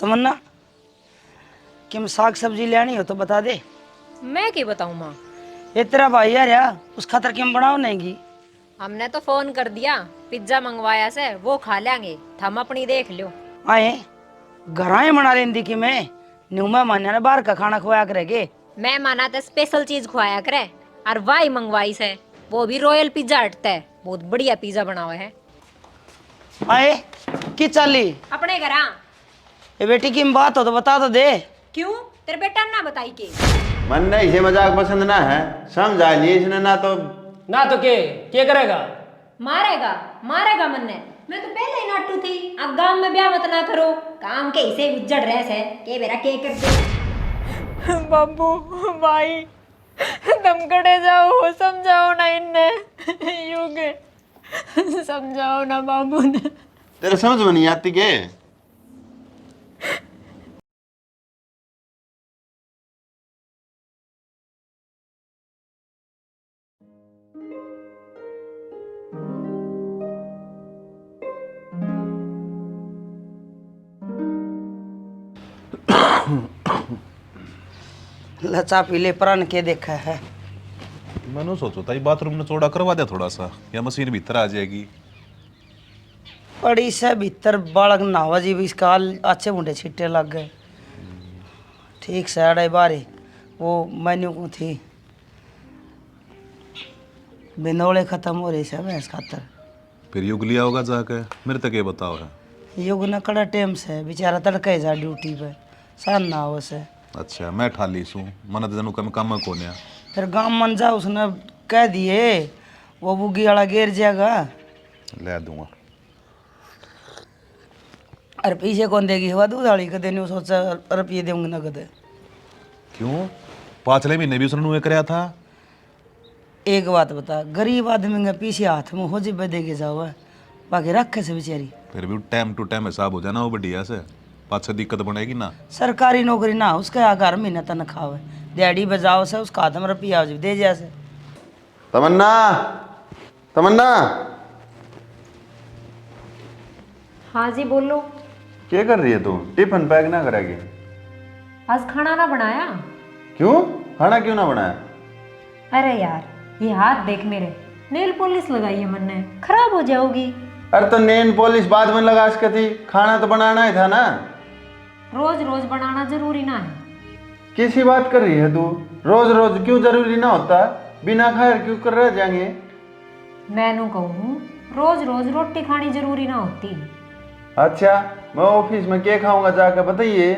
तमन्ना, किम साग सब्जी लेनी हो तो बता दे। मैं क्या बताऊं माँ। ये तेरा भाई यार या उस खातर किम बनाओ नहीं। हमने तो फोन कर दिया, पिज्जा मंगवाया से वो खा लेंगे, थम अपनी देख लो। आए घर ही बना लेंदी कि मैं न्यू मैं मान्या ने बाहर का खाना खवाया करेगे। मैं माना तो स्पेशल चीज खुआया करे, और वाई मंगवाई से वो भी रॉयल पिज्जा हटता है, बहुत बढ़िया पिज्जा बना हुआ है। आए की चाली अपने घर ये बेटी की बात हो तो बता तो दे। क्यों तेरे बेटा ना बताई के? मन ने इसे मजाक पसंद ना है, समझा लिए इसने ना तो क्या करेगा? मारेगा मारेगा मन्ने। मैं तो पहले ही नाटू थी, अब गांव में ब्याह मत ना करो, काम के इसे उज्जड़ रहे से के बेरा के कर दे। बाबू भाई तुम कड़े जाओ, समझाओ ना इन्ने युग, समझाओ ना बाबू ने। तेरे समझ में नहीं आती के? लचा पीले प्राण के देखा है। मैंने सोचो था बाथरूम में चौड़ा करवा दिया थोड़ा सा, या मशीन भीतर आ जाएगी। पड़ी से भीतर बालक नहावा जी भी इसका अच्छे मुंडे छिट्टे लग गए। ठीक से अड़े बारे वो मेन्यू को थी बिंदोले खत्म हो रही से भैंस खातर। फिर युग लिया होगा जाके, मेरे तक ये बताओ है। युग न कड़ा टेम से बेचारा तड़के जा ड्यूटी पे सान ना हो से। अच्छा मैं ठाली सू मन जनू कम काम को ने फिर गांव मन जा उसने कह दिए वो बुगी वाला गिर जाएगा। ले दूंगा। अरे पीछे कौन देगी हवा दूध वाली कदे नहीं सोचा रुपये देंगे ना कदे। क्यों पाछले महीने भी उसने कराया था। एक बात बता, गरीब आदमी के पीछे हाथ में हो जी देके जाओ बाकी रखे से बेचारी। फिर भी टाइम टू टाइम हिसाब हो जाना वो बढ़िया से, पाछे दिक्कत बनेगी ना। सरकारी नौकरी ना उसका हर महीना तनख्वाह है, दिहाड़ी बजाओ से उसका हाथ में रुपया दे जैसे। तमन्ना, तमन्ना हाँ जी बोलो। क्या कर रही है तू? टिफिन पैक ना करेगी? आज खाना ना बनाया? क्यों? खाना क्यों ना बनाया? अरे यार ये हाथ देख मेरे, नेल पॉलिश लगाई है मैंने, खराब हो जाओगी। अरे तो नेल पॉलिश बाद में लगा सके थी, खाना तो बनाना ही था ना। रोज रोज बनाना जरूरी ना है। किसी बात कर रही है तू? रोज रोज क्यों जरूरी ना होता? बिना खाए क्यों कर रह जाएंगे? मैनू कहूँ रोज रोज रोटी खानी जरूरी ना होती। अच्छा मैं ऑफिस में क्या खाऊंगा जाकर बताइए।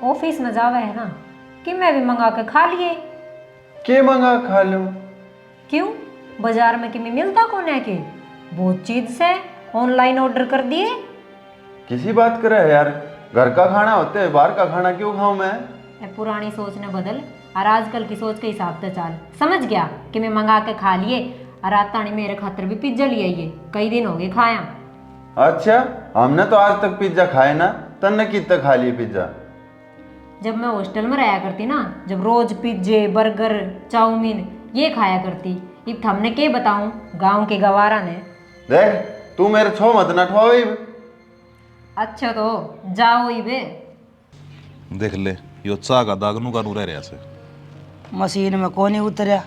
ऑफिस में जावे है ना कि मैं भी मंगा के खा लिए। क्या मंगा खा लूं? क्यों बाजार में कि मिलता कौन है के बहुत चीज से ऑनलाइन ऑर्डर कर दिए। किसी बात कर रहा है यार? घर का खाना होते है, बाहर का खाना क्यों खाऊं मैं? ए, पुरानी सोच ने बदल और आजकल की सोच के हिसाब से चाल। समझ गया कि मैं मंगा के खा लिए, और रातानी मेरे खातर भी पिज्जा ले आइए, कई दिन हो गए खाया। अच्छा हमने तो आज तक पिज्जा खाए ना, तन्ने कितना खा लिए पिज्जा? जब मैं हॉस्टल में रहा करती ना, जब रोज पिज्जे बर्गर चाउमीन ये खाया करती, अब हमने के बताऊं गांव के गवारा ने। देख तू मेरे छो मत न ठोई। अच्छा तो जाओ ही बे। देख ले यो चाह का दागनू का नू रह रहा से। मशीन में कौन ही उतरिया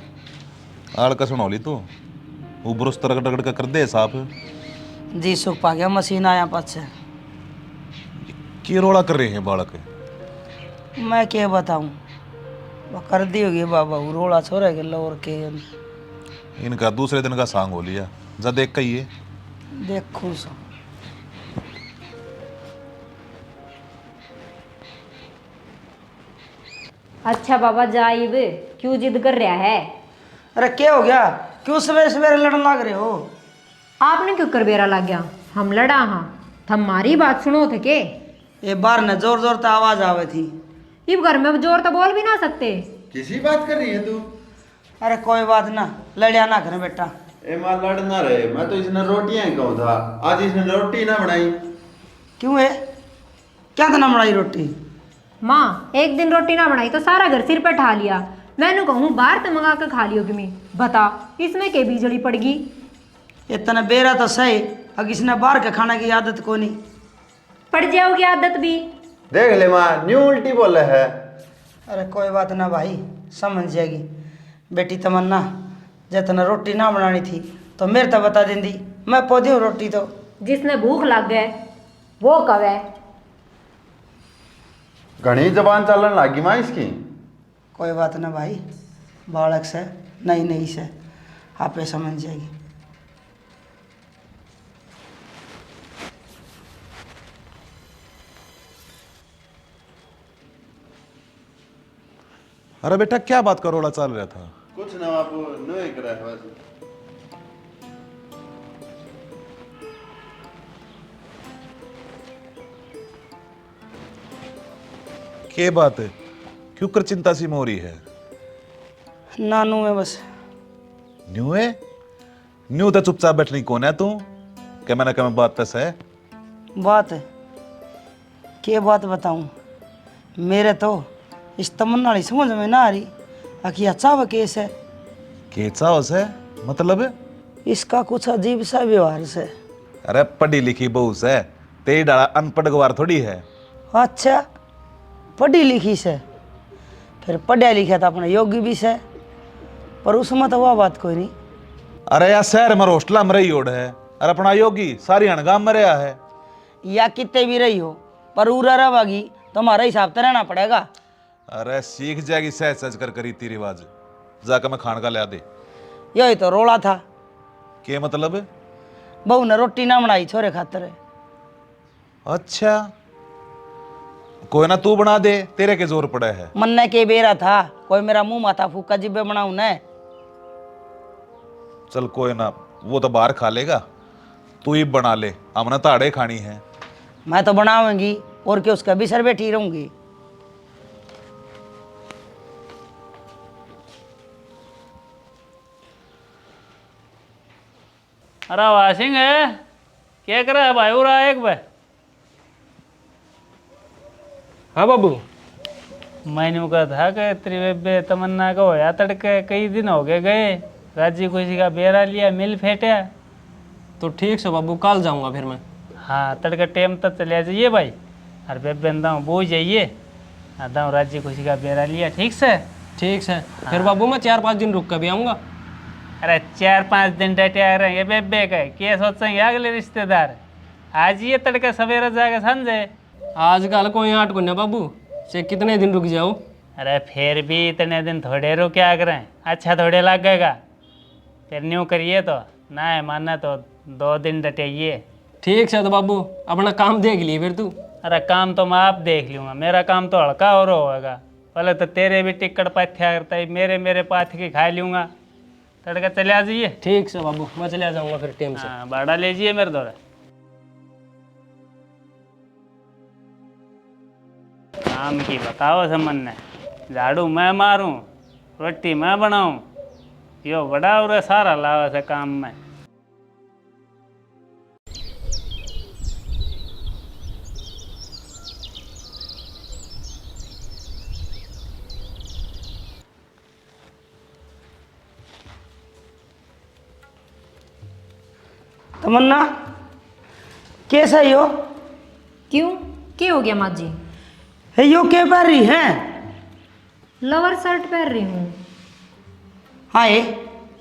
आड़ कसण होली तू उबरस तरक डगड़ का कर दे साफ। जी सुख पा गया मशीन आया पाछे। की रोड़ा कर रहे हैं बालक? मैं क्या बताऊं वो कर दी होगी बाबा रोड़ा छोरे के लोर के। इनका दूसरे दिन का सांग हो लिया, जा देख का ये देखो सो अच्छा बाबा जाई बे, क्यों जिद कर रहा है? अरे क्या हो गया? क्यों सवेरे सवेरे लड़न लग रहे हो? आपने क्यों कर बेरा लग गया? हम लड़ा हाँ, हमारी बात सुनो थे के? ये बार न जोर जोर से आवाज आवे थी। इब घर में जोर तो बोल भी ना सकते। किसी बात कर रही है तू? अरे कोई बात ना, लड़िया ना करे बेटा। ए माँ लड़ ना रहे, मैं तो इसने रोटियां ही कहूँ था, आज इसने रोटी ना बनाई। क्यों है? क्या था ना बनाई रोटी? माँ एक दिन रोटी ना बनाई तो सारा घर सिर पे ठा लिया। मैंने कहूँ बाहर से मंगा कर खा लियो कि मैं बता इसमें के बिजली पड़गी। इतना बेरा तो सही, अगर इसने बाहर के खाने की आदत को नहीं पड़ जाओगी आदत भी। देख ले माँ न्यू उल्टी बोले है। अरे कोई बात ना भाई, समझ जाएगी। बेटी तमन्ना, जब तने रोटी ना बनानी थी तो मेरे तो बता देंदी, मैं पौधी हूँ रोटी तो। जिसने भूख लग गए वो कवे। घनी जबान चलन लागी माँ इसकी। कोई बात ना भाई, बालक से नई नई से आपे समझ जाएगी। अरे बेटा क्या बात करोड़ा चल रहा था? कुछ ना बापू, नो एक रहा है बस। क्या बात है, क्यों कर चिंता सी मोरी है? नानू में बस। न्यू है? न्यू तो चुपचाप बैठनी कौन है तू? क्या मैंने बात तस है? बात है, क्या बात बताऊं? मेरे तो इस तमन्ना वाली समझ में ना आ रही। आखिर अच्छा व केस है। केचा हो से? मतलब? इसका कुछ अजीब सा व्यवहार से। अरे पढ़ी लिखी बहू से, तेरी डाला अनपढ़ गवार थोड़ी है। अच्छा, पढ़ी लिखी से? फिर पढ़ा लिखा था अपने योगी भी से, पर उसमें तो वह बात कोई नहीं। अरे यार शहर में हॉस्टल में रही ओढ़ है, अरे अपना योगी सारी अणगाम में रहा है। या कितने भी रही हो, पर उरा रहेगी तो हमारा हिसाब तो रहना पड़ेगा। अरे सीख जाएगी सहज सहज कर रीति रिवाज। जाकर मैं खान का ला दे। यही तो रोला था। के मतलब? बहू ने रोटी ना बनाई छोरे खातर। अच्छा, कोई ना तू बना दे, तेरे के जोर पड़ा है। मन ने के बेरा था, कोई मेरा मुंह माथा फूका जिब्बे बनाऊ ने। चल कोई ना, वो तो बाहर खा लेगा, तू ही बना ले, हमने ताड़े खानी है। मैं तो बनाऊंगी और क्या, उसका भी सर बैठी रहूंगी। अरे वाशिंग है, क्या कर रहा है भाई? उरा एक भाई। हाँ बाबू। मैंने कहा था कि त्रिवेबे तमन्ना का होया तड़के, कई दिन हो गए राजी खुशी का बेरा लिया, मिल फेंटा। तो ठीक से बाबू, कल जाऊंगा फिर मैं। हाँ तड़के टाइम तक चले जाइए भाई, और बेबे दाऊँ बो जाइए, दाऊँ राजी खुशी का बेरा लिया। ठीक से? ठीक से। फिर बाबू मैं 4-5 दिन रुक कर भी आऊँगा। अरे 4-5 दिन डटे आ रहे हैं बेबे का, क्या सोचेंगे अगले रिश्तेदार? आज ये तड़के सवेरे जाके समझे। आजकल कोई आट को ना बाबू, से कितने दिन रुक जाओ। अरे फिर भी इतने दिन थोड़े रुक क्या करें, अच्छा थोड़े लगेगा। फिर न्यू करिए तो ना है मानना तो 2 दिन डटेइए। ठीक से तो बाबू, अपना काम देख लिए फिर तू। अरे काम तो मैं आप देख लूँगा, मेरा काम तो हल्का और होगा। पहले तो तेरे भी टिकट पाथ्या करता है, मेरे पाथ की खा लूँगा। तड़का चले आ जाइए। ठीक से बाबू, मैं चले जाऊँगा फिर टाइम से। हाँ भाड़ा लीजिए मेरे द्वारा। काम की बताओ समन्ने, झाड़ू मैं मारूं, रोटी मैं बनाऊं, यो बड़ा और सारा लावा से काम में। तमन्ना, कैसा ही हो? क्यों, क्या हो गया माँ जी? है यो क्या पहन रही है? लोअर शर्ट पहन रही हूँ। हाय,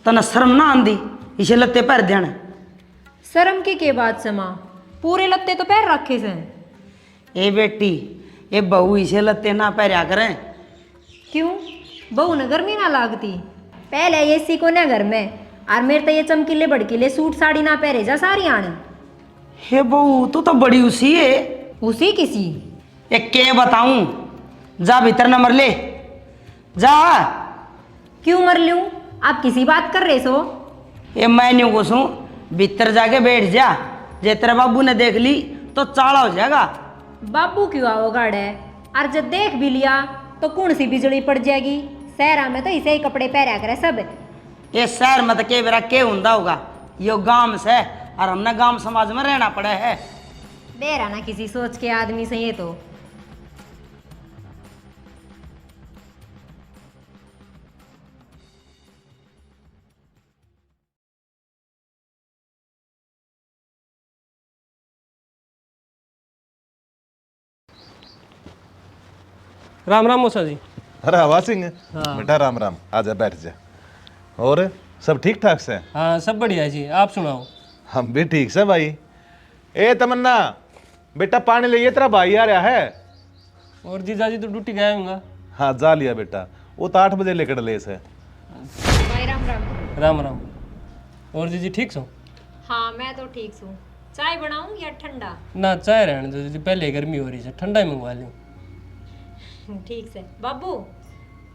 तना शर्म ना आंदी इसे लत्ते पहन देना। शर्म के बात से माँ, पूरे लत्ते तो पैर रखे से। ए बेटी, ये बहू इसे लत्ते ना पहरा करें। क्यों, बहू ने गर्मी ना लागती? पहले ये सी को ना घर में, और मेरे तो ये चमकीले भड़कीले सूट साड़ी ना पहरे जा सारी आने। हे बहू, तू तो बड़ी उसी है। उसी किसी एक के बताऊं, जा भीतर न मर ले, जा। क्यों मर लूं? आप किसी बात कर रहे सो? ये मैं नहीं घुसूं, भीतर जाके बैठ जा। जे तेरे बाबू ने देख ली तो चाला हो जाएगा। बाबू क्यों आओ गाड़े, और जब देख भी लिया तो कौन सी बिजली पड़ जाएगी? शहरा में तो इसे ही कपड़े पहरा करे सब। ये शहर में तो के बेरा के हुंदा होगा, यो गांव से, और हमने गांव समाज में रहना पड़ा है। बेरा ना किसी सोच के आदमी से ये तो। राम राम मौसा जी। अरे हवा सिंह बेटा राम राम, आजा बैठ जा। और सब ठीक ठाक से? हाँ सब बढ़िया है जी, आप सुनाओ। हम भी ठीक से भाई। ए तमन्ना बेटा पानी ले, तेरा भाई आ रहा है। और जीजा जी तो ड्यूटी गए होंगे। हाँ जा लिया बेटा, वो तो 8 बजे लेकर ले से। भाई राम राम। राम राम। और जीजी ठीक सो? हाँ मैं तो ठीक हूँ। चाय बनाऊँ या ठंडा? ना चाय रहने दो जीजी, पहले गर्मी हो रही है, ठंडा ही मंगवा लूँ। ठीक से बाबू,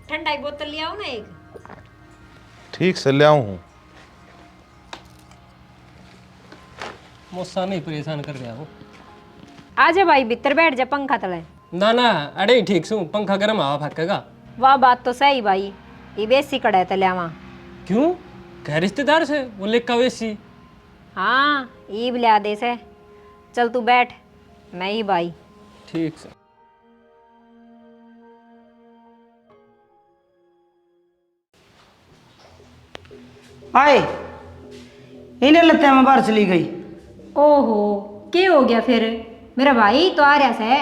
ठंडा की बोतल ले आओ ना एक। ठीक से ले आऊँ हूँ। मौसा नहीं परेशान कर रहा हो। आजा भाई भीतर बैठ जा पंखा तले। ना ना अरे ही ठीक सू, पंखा गर्म हवा फेंकेगा। वाह बात तो सही भाई, ये बेसी कड़ा तले आवा। क्यों? कह रिश्तेदार से वो लेका वैसी। हाँ ईब लिया दे से। चल तू बैठ, मैं ही भाई। ठीक से। आए इन्हें लगता है मैं बाहर चली गई। ओहो क्या हो गया फिर? मेरा भाई तो आ रहा से।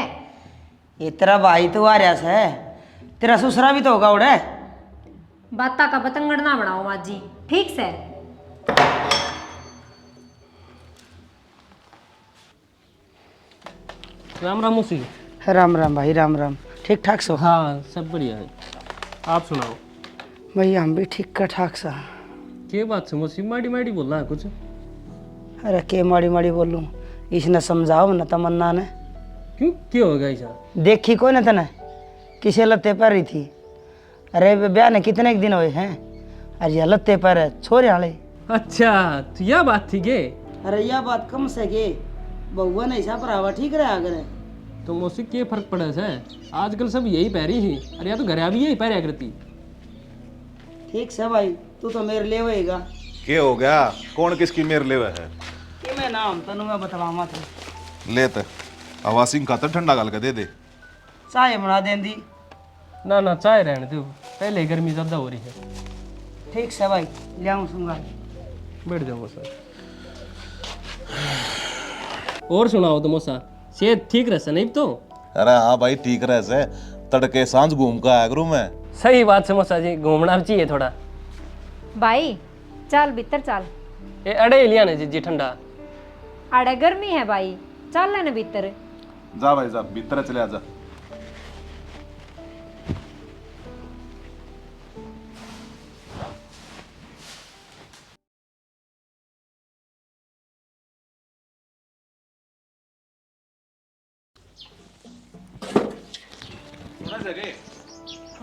ये तेरा भाई तो आ रहा है, तेरा ससुरा भी तो होगा उड़े। बाता का पतंगड़ ना बनाओ माजी, ठीक से। राम राम मौसी। राम राम भाई राम राम। ठीक ठाक सो? हाँ सब बढ़िया है, आप सुनाओ। भैया हम भी ठीक का ठाक सा। क्या बात है मौसी, माड़ी माड़ी बोल रहा है कुछ? अरे के माड़ी माड़ी बोलूँ, इसने समझाओ न तमन्ना ने। क्यों क्या होगा ऐसा? देखी कोई न तने किसे लत्ते पर रही थी। अरे ब्याह ने कितने दिन हुए हैं, अरे यह लत्ते पर है छोरे वाले। अच्छा तो यह बात थी के? अरे यह बात कम से के बहुआ नहीं सा पर ठीक रहा अगर। तो मौसी क्या फर्क पड़ा है? आजकल सब यही पहरी ही, अरे या तो घर भी यही पहरा करती। ठीक से भाई, तू तो मेरे ले होएगा। क्या हो गया? कौन किसकी मेर लेवे है? कि मैं नाम तनु मैं बतलावा था। ले ते हवा सिंह खातर ठंडा गाल के दे दे। चाय बना देंदी। ना ना चाय रहने दो, पहले गर्मी ज्यादा हो रही है। ठीक से भाई ले आऊँ सुनगा। बैठ जाओ मौसा। और सुनाओ तो मौसा, सेहत ठीक रहे नहीं तो? अरे हाँ भाई ठीक रहे से, तड़के सांझ घूम का आया करूँ मैं। सही बात है मौसा जी, घूमना भी चाहिए थोड़ा। भाई चल भीतर चल। ये अड़े लिया ना जी ठंडा। अड़े गर्मी है भाई, चल लेने भीतर। जा भाई जा, भीतर चले आजा।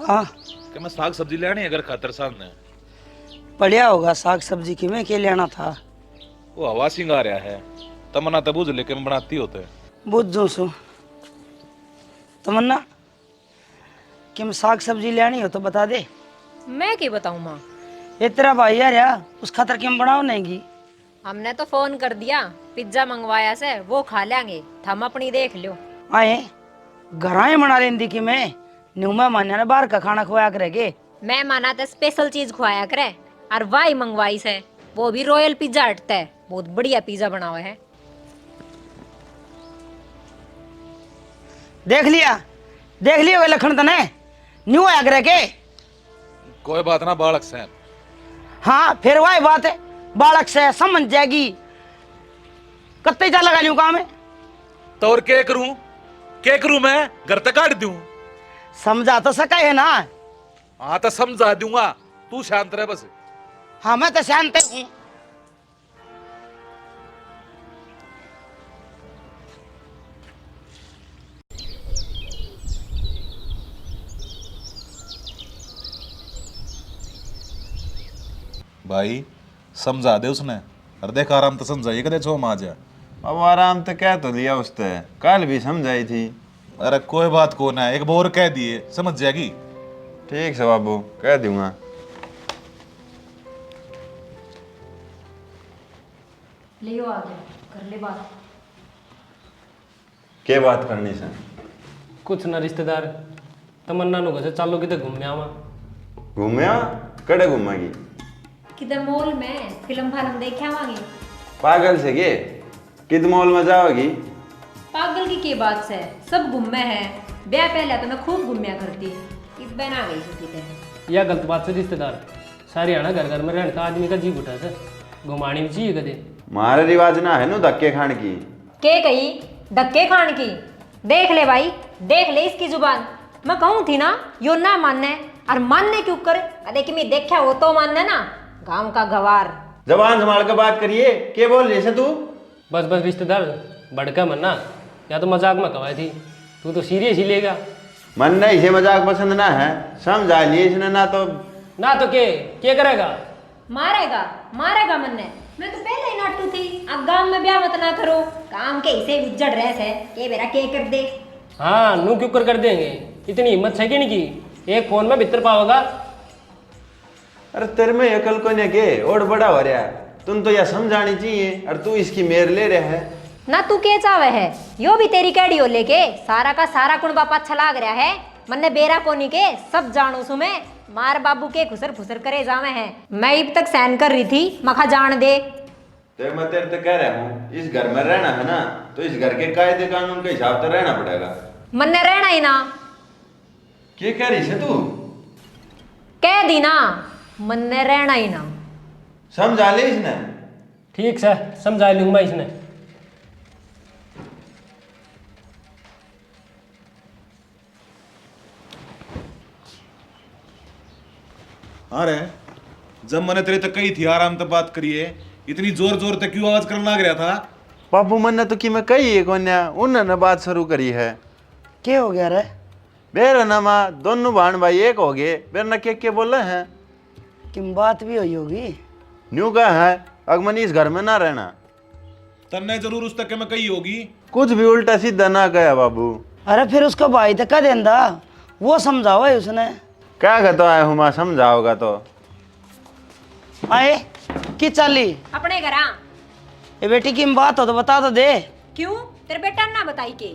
हाँ कि मैं साग सब्जी लेनी अगर खातर सामने बढ़िया होगा साग सब्जी की। मैं के लेना था? वो हवा सिंह आ रहा है, तमन्ना तबूज लेके मैं बनाती होते। बुझ जो सो तमन्ना कि मैं साग सब्जी लेनी हो तो बता दे। मैं क्या बताऊँ माँ? ये तेरा भाई आ रहा, उस खातर क्यों बनाओ नहीं? हमने तो फोन कर दिया, पिज्जा मंगवाया से, वो खा लेंगे, थम अपनी देख लो। आए घराए बना लेंदी कि मैं न्यू में मान्या ने बाहर का खाना खवाया करेगे। मैं माना तो स्पेशल चीज खुआया करे, और वाई मंगवाई से, वो भी रॉयल पिज्जा हटता है, बहुत बढ़िया पिज्जा बना हुआ है। देख लिया वे लखन तने न्यू आया करे के। कोई बात ना बालक से। हाँ फिर वही बात है, बालक से समझ जाएगी। कत्ते जा लगा न्यू काम है तो और क्या करूं मैं? घर तक काट दूं? समझा तो सका है ना। हाँ तो समझा दूंगा, तू शांत रह बस। हाँ मैं तो शांत हूँ। भाई समझा दे उसने, और देख आराम तो समझाइए कदे छो मां जा। अब आराम तो कह तो लिया उसने, कल भी समझाई थी। अरे कोई बात को ना, एक बोर कह दिए समझ जाएगी। ठीक है बाबू, कह दूंगा। लियो आ गया, कर ले बात। क्या बात करनी से? कुछ ना रिश्तेदार, तमन्ना नु घर चालो किते घूमने आवा। घूमया कड़े घूमेगी? किधर मॉल में फिल्म देखे आवांगे। पागल से के किद मॉल में जाओगी? पागल की बात से सब गुम्मे है। ब्याह पहले तो मैं खूब गुम्या करती, इस बहन आ गई सुखी थे। यह गलत बात से रिश्तेदार सारे आना घर घर में रहने का आदमी का जी उठा से घुमानी भी चाहिए कदे। मारे रिवाज ना है नु धक्के खान की। के कही धक्के खान की? देख ले भाई, देख ले इसकी जुबान। मैं कहूँ थी ना यो ना मानने, और मानने क्यों कर? अरे कि मैं देखा वो तो मानने ना, गांव का गवार। जबान संभाल कर बात करिए, के बोल जैसे तू? बस बस रिश्तेदार भड़का मरना, या तो मजाक में कवाई थी, तू तो सीरियस ही लेगा। मन नहीं से मजाक पसंद ना है, समझा लिए इसने ना तो क्या करेगा? मारेगा मारेगा मन्ने। मैं तो पहले ही नाटू थी, अब गांव में ब्याह मत ना करो, काम के हिस्से उज्जड़ रहे है, के मेरा के कर दे। हाँ नू क्यों कर देंगे, इतनी हिम्मत है कि नहीं की एक फोन में भीतर पाओगा। अरे तेरे में अकल को ने के और बड़ा हो रहा है, तुम तो यह समझानी चाहिए और तू इसकी मेर ले रहा है ना। तू के चावे है यो भी तेरी कैडी हो लेके, सारा का सारा कुण बापा अच्छा लाग रहा है। मन्ने बेरा कोनी के सब जानू सु मैं, मार बाबू के खुसर खुसर करे जावे हैं। मैं अब तक सहन कर रही थी, मखा जान दे। तो मैं तेरे तो कह रहा हूँ, इस घर में रहना है ना तो इस घर के कायदे कानून के हिसाब से रहना पड़ेगा। मन्ने रहना ही ना। क्या कह रही है तू? कह दी ना, मन्ने रहना ही ना। समझा ले इसने। ठीक से समझा लूंगा इसने। अरे जब मैंने तेरे तक कही थी आराम से बात करिए, इतनी जोर जोर तक क्यों आवाज करने लग रहा था? बाबू मन ने तो कि मैं कही है कोन्या, उन्होंने बात शुरू करी है। क्या हो गया रे? बेर ना माँ दोनों बहन भाई एक हो गए, बेर न के बोले हैं किम बात भी हुई होगी। न्यू का है अगमनी इस घर में ना रहना। तन्ने जरूर उस तक के मैं कही होगी। कुछ भी उल्टा सीधा ना कहा बाबू। अरे फिर उसका भाई तो कह देंदा, वो समझाओ है उसने। क्या कहता है हुमा, समझाओगा तो आए की चाली अपने घर आ। ये बेटी की बात हो तो बता तो दे। क्यों तेरे बेटा ना बताई के?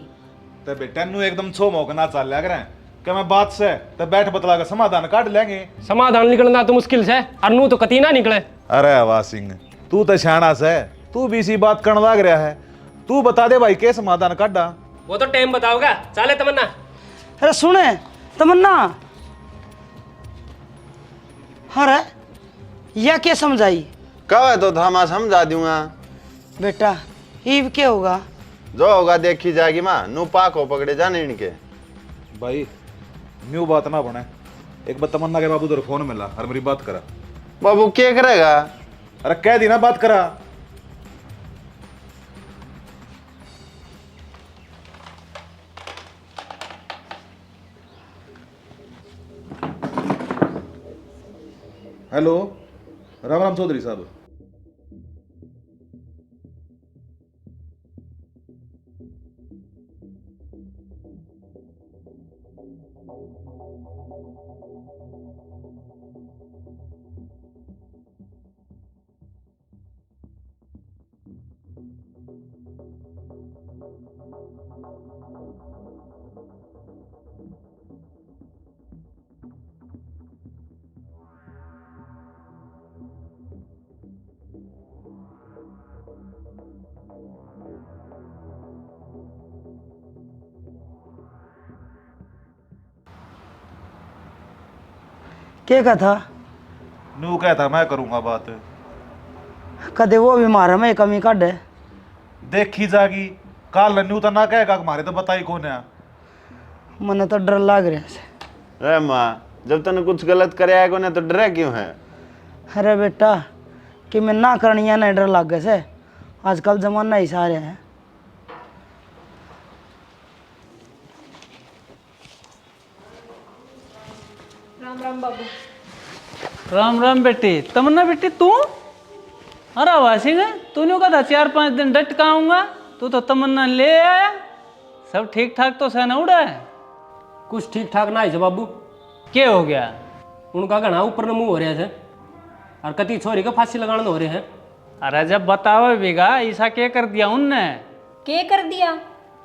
ते बेटा नु एकदम छो मौका ना चल लग रहा है कि मैं बात से तो बैठ बतला का समाधान काट लेंगे। समाधान निकलना तो मुश्किल से, और नू तो कती ना निकले। अरे आवा सिंह तू तो शाना से, तू भी इसी बात करने लग रहा है। तू बता दे भाई के समाधान काटा। वो तो टाइम बताओगा। चले तमन्ना। अरे सुने तमन्ना, अरे यह क्या समझाई? कह तो था माँ समझा दूंगा। बेटा ईव क्या होगा? जो होगा देखी जाएगी माँ, नू पाक हो पकड़े जाने इनके। भाई न्यू बात ना बने, एक बार तमन्ना के बाबू उधर फोन मिला और मेरी बात करा। बाबू क्या करेगा? अरे कह दी ना बात करा। हेलो राम राम चौधरी साहब। क्या कहा था? नू कहता मैं करूंगा बात। कदे वो भी मारा में कमी काटे। देखी जागी काल न्यू तो ना कहेगा हमारे तो बताई कौन है। मने तो डर लग रहा है। अरे माँ जब तूने कुछ गलत करे आएगा ना तो डरे क्यों है? अरे बेटा कि मैं ना करनी है ना डर लग गए से, आजकल जमाना ही सारे है। राम राम बाबू। राम राम बेटी। तमन्ना बेटी तू? अरे वासिंग तूने कहा था 4-5 दिन डट का आऊंगा, तू तो तमन्ना ले आया। सब ठीक ठाक तो सहना उड़ा है? कुछ ठीक ठाक ना है बाबू। क्या हो गया? उनका घना ऊपर न मुंह हो रहे थे, और कती छोरी का फांसी लगाना हो रहे हैं। अरे जब बताओ बीघा ऐसा क्या कर दिया उनने? के कर दिया?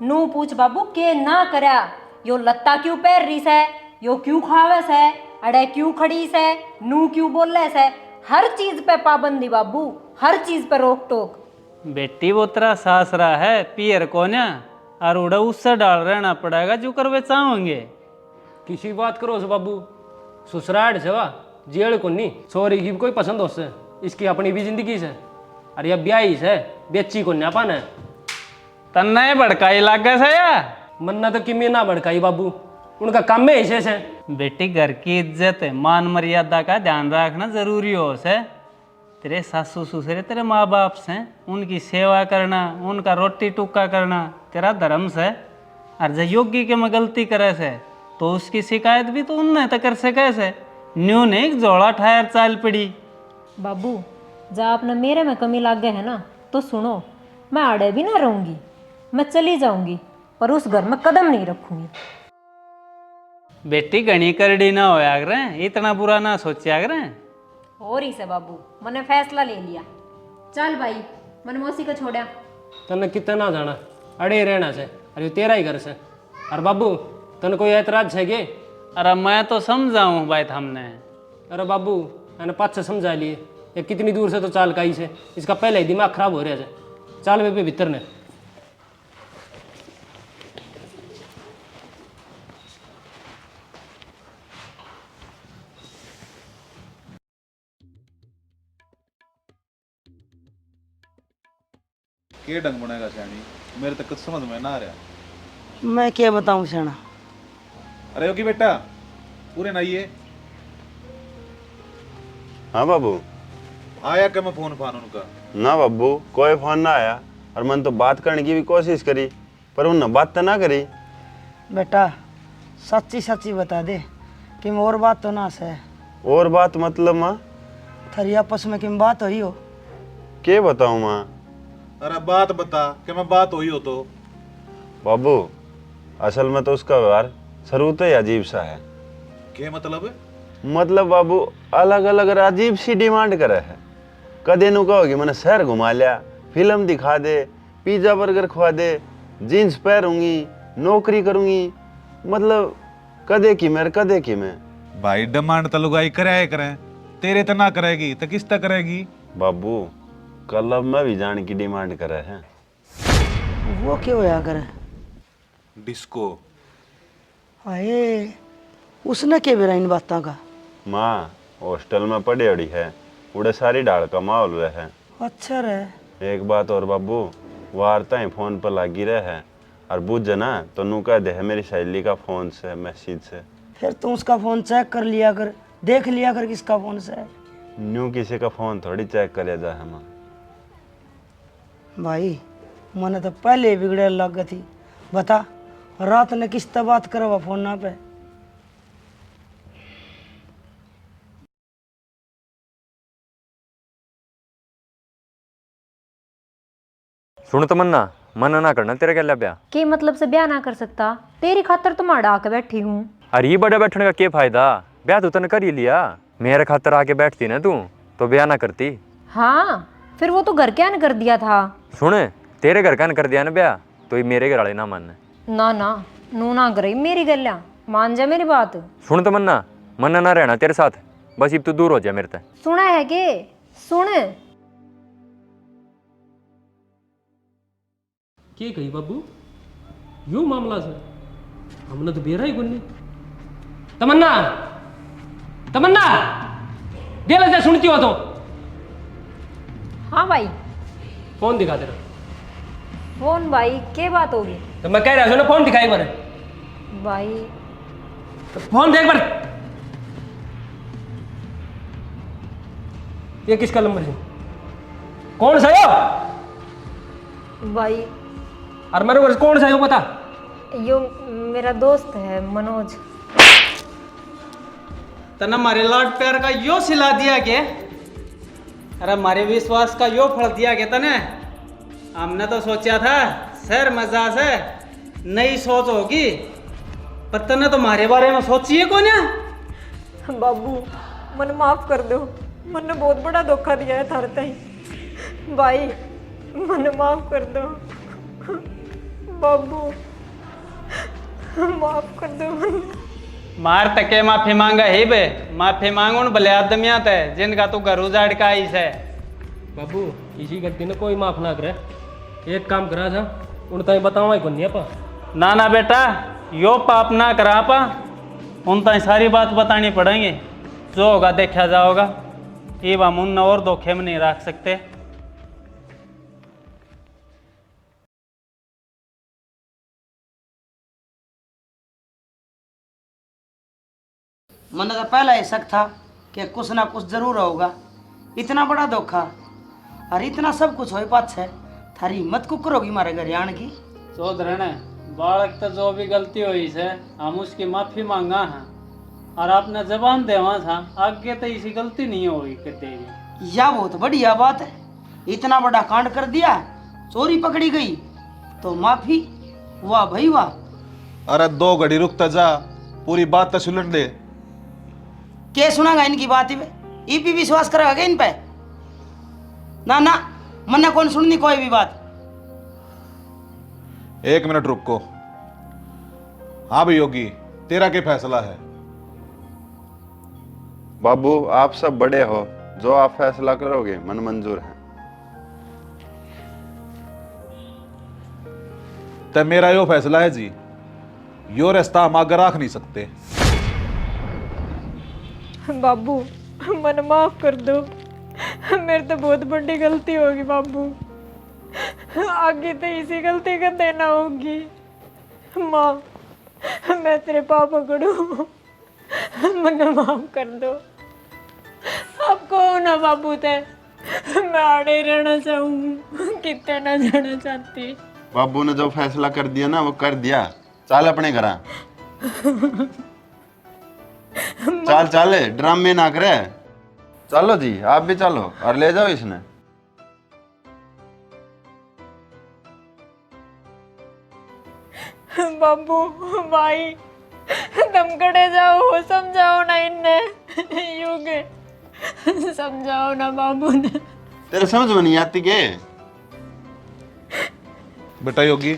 नू पूछ बाबू के ना करा। यो लत्ता क्यों पैर रही है, यो क्यों खावे से, अड़े क्यों खड़ी से, नू क्यों बोले से, हर चीज पे पाबंदी बाबू, हर चीज पे रोक टोक। बेटी वो तेरा सासरा है, पियर कोन्या। और उड़ा उससे डाल रहना पड़ेगा जो कर वे चाहोगे। किसी बात करो से बाबू, ससुराल से वाह जेल को नहीं छोरी की भी कोई पसंद हो से, इसकी अपनी भी जिंदगी से, अरे अब ब्याही से बेची को न्यापा ने तन्ना भड़काई लागे से या मन्ना तो किमी ना भड़काई बाबू, उनका काम में ऐसे से। बेटी घर की इज्जत मान मर्यादा का ध्यान रखना जरूरी हो से। तेरे सासू ससुर तेरे माँ बाप से, उनकी सेवा करना, उनका रोटी टुक्का करना तेरा धर्म से। और जब योगी के में गलती करे से तो उसकी शिकायत भी तो उनने तो कर सके से। न्यू ने एक जोड़ा ठायर चाल पड़ी। बाबू जब आपने मेरे में कमी लाग गए है ना तो सुनो, मैं आड़े भी ना रहूंगी, मैं चली जाऊंगी पर उस घर में कदम नहीं रखूंगी। बेटी घनी करड़ी ना होया करे, इतना बुरा ना सोचा करे। और ही से बाबू, मैंने फैसला ले लिया। चल भाई, मैंने मौसी को छोड़ा। तने कितना जाना अड़े रहना से, अरे तेरा ही घर से। अरे बाबू तने कोई ऐतराज है के? अरे मैं तो समझाऊं बात हमने। अरे बाबू मैंने पाँच से समझा लिए, ये कितनी दूर से तो चाल काई से, इसका पहले ही दिमाग खराब हो रहा है। चाल वे पे भीतर ने। के ढंग बनेगा सैनी, मेरे तक कुछ समझ में ना आ रहा। मैं क्या बताऊं सेना। अरे योगी बेटा पूरे ना ये हाँ बाबू। आया क्या मैं फोन फान उनका? ना बाबू कोई फोन ना आया, और मैंने तो बात करने की भी कोशिश करी पर उन्होंने बात तो ना करी। बेटा सच्ची सच्ची बता दे कि और बात तो ना से। और बात मतलब माँ? थारी आपस में किम बात हुई हो? के बताऊँ माँ? अरे बात बता कि मैं बात हुई हो तो। बाबू असल में तो उसका व्यवहार शुरू से ही अजीब सा है। क्या मतलब? मतलब बाबू अलग अलग अजीब सी डिमांड करे है। कदे नु कहोगी मैंने शहर घुमा लिया, फिल्म दिखा दे, पिज्जा बर्गर खवा दे, जीन्स पहनूंगी, नौकरी करूंगी, मतलब कदे की मैं। भाई डिमांड तो लुगाई करे करें, तेरे तो ना करेगी तो किस तक करेगी? बाबू क्लब में भी जाने की डिमांड करे है। वो क्यों होया करे? डिस्को। आए उसने के बेरा इन बातों का? माँ हॉस्टल में पड़ी अड़ी है, उड़े सारी डाल का माहौल रहे है। अच्छा रहे। एक बात और बाबू, वार्ता ही फोन पर लगी रहे है, और बुझ ना तो नू कह दे है मेरी सहेली का फोन से मैसेज से। फिर तू उसका फोन चेक कर लिया कर, देख लिया कर किसका फोन से है। न्यू किसी का फोन थोड़ी चेक करे जा है माँ। भाई मैंने तो पहले ही बिगड़े लग गई थी। बता रात ने किस तरह बात करवा फोन ना पे? सुन तमन्ना, मना ना करना, तेरा क्या लब्या? के मतलब से ब्याह ना कर सकता? तेरी खातर तो मैं डाक बैठी हूँ। अरे ये बड़े बैठने का क्या फायदा? ब्याह तो तने कर ही लिया, मेरे खातर आके बैठती ना तू तो ब्याह ना करती। हाँ फिर वो तो घर क्या न कर दिया था। सुन तेरे घर का न कर दिया ना ब्याह तो ये मेरे घर वाले ना मान। ना ना नू ना करे मेरी गल्ला, मान जा मेरी बात। सुन तमन्ना, मना ना रहना तेरे साथ, बस अब तू दूर हो जा मेरे से। सुना है के? सुन के कही बाबू यो मामला से, हमने तो बेरा ही गुन्नी। तमन्ना तमन्ना दे ले जा, सुनती हो तो हाँ भाई। फोन दिखा तेरा। फोन भाई के बात होगी? तो मैं कह रहा हूँ ना फोन दिखाई बार। भाई तो फोन देख बार। ये किसका नंबर है? कौन सा यो? भाई और मेरे को कौन सा यो बता। यो मेरा दोस्त है मनोज। तना हमारे लाड प्यार का यो सिला दिया के? अरे हमारे विश्वास का यो फल दिया के तने? हमने तो सोचा था शहर मजा से नई सोच होगी, पर तने तो हमारे बारे में सोचिए कौन है? बाबू मन माफ कर दो, मैंने बहुत बड़ा धोखा दिया है थारे ताई। भाई मन माफ कर दो बाबू, माफ कर दो मन। मार तके माफी मांगा ही बे, माफी मांगो न भले आदमियात है जिनका तू घर उजाड़ का आई है। बाबू किसी गलती ने कोई माफ ना करे। एक काम करा जा, उन ताई बतावा ही कोनी आपा। ना ना बेटा, यो पाप ना करा आपा, उन ताई सारी बात बतानी पड़ेंगे, जो होगा देखा जाओगा। ये हम उन और धोखे में नहीं रख सकते। मन का पहला ही शक था कि कुछ ना कुछ जरूर होगा। इतना बड़ा धोखा और इतना सब कुछ हो पाछे थारी हिम्मत कुकर होगी मारे घर आने की। सोधरण बालक तो जो भी गलती हुई से हम उसकी माफी मांगा है और आपने जबान देवा था आगे तो इसी गलती नहीं होगी कभी। यह बहुत बढ़िया बात है। इतना बड़ा कांड कर दिया, चोरी पकड़ी गई तो माफी, वाह भाई वाह। अरे 2 घड़ी रुकता जा, पूरी बात तो सुन दे। क्या सुनागा इनकी बात? ईपी विश्वास करेगा क्या इन पे? ना ना, मन्ने कौन सुननी कोई भी बात। 1 मिनट रुको। हाँ भाई योगी, तेरा क्या फैसला है? बाबू आप सब बड़े हो, जो आप फैसला करोगे मन मंजूर है। तो मेरा यो फैसला है जी, यो रास्ता हम आगे रख नहीं सकते। बाबू मन माफ कर दो, मेरे तो बहुत बड़ी गलती होगी बाबू, आगे तो इसी गलती का देना होगी। माँ मैं तेरे पापा करूँ, मन माफ कर दो। अब कहो ना बाबू ते, मैं आड़े रहना चाहूँ, कितने ना जाना चाहती। बाबू ने जो फैसला कर दिया ना वो कर दिया, चल अपने घर। चल चल, ड्रामे ना करे। चलो जी आप भी चलो और ले जाओ इसने। बाबू भाई तुम कड़े जाओ, समझाओ ना इन्ने, युगे समझाओ ना बाबू ने। तेरे समझ में नहीं आती के? बेटा योगी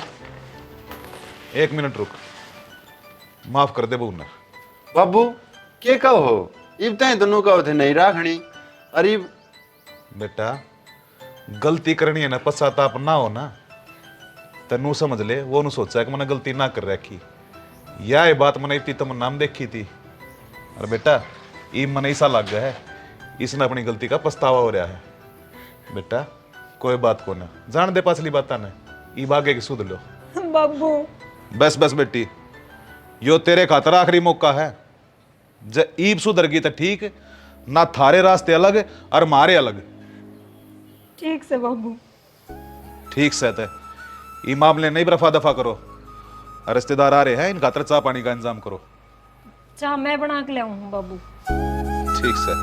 1 मिनट रुक, माफ कर दे बहू ने। बाबू के कहो, इब तय दोनों कहो थे नहीं राखनी। अरे बेटा गलती करनी है ना, पश्चाताप ना हो ना, तेनू समझ ले वो नु सोचा कि मैंने गलती ना कर रखी। यह बात मैंने इतनी तम नाम देखी थी। और बेटा ई मन ऐसा लग गया है, इसने अपनी गलती का पछतावा हो रहा है। बेटा कोई बात को ना, जान दे पाछली बात ने, ई बागे की सुध लो। बाबू बस बस बेटी, यो तेरे खातर आखिरी मौका है। जब ईब सुधरगी तो ठीक, ना थारे रास्ते अलग और मारे अलग। ठीक से बाबू। ठीक से है, ये मामले नहीं रफा दफा करो। रिश्तेदार आ रहे हैं, इन खातर चाह पानी का इंतजाम करो। चाह मैं बना के ले आऊँ बाबू। ठीक से।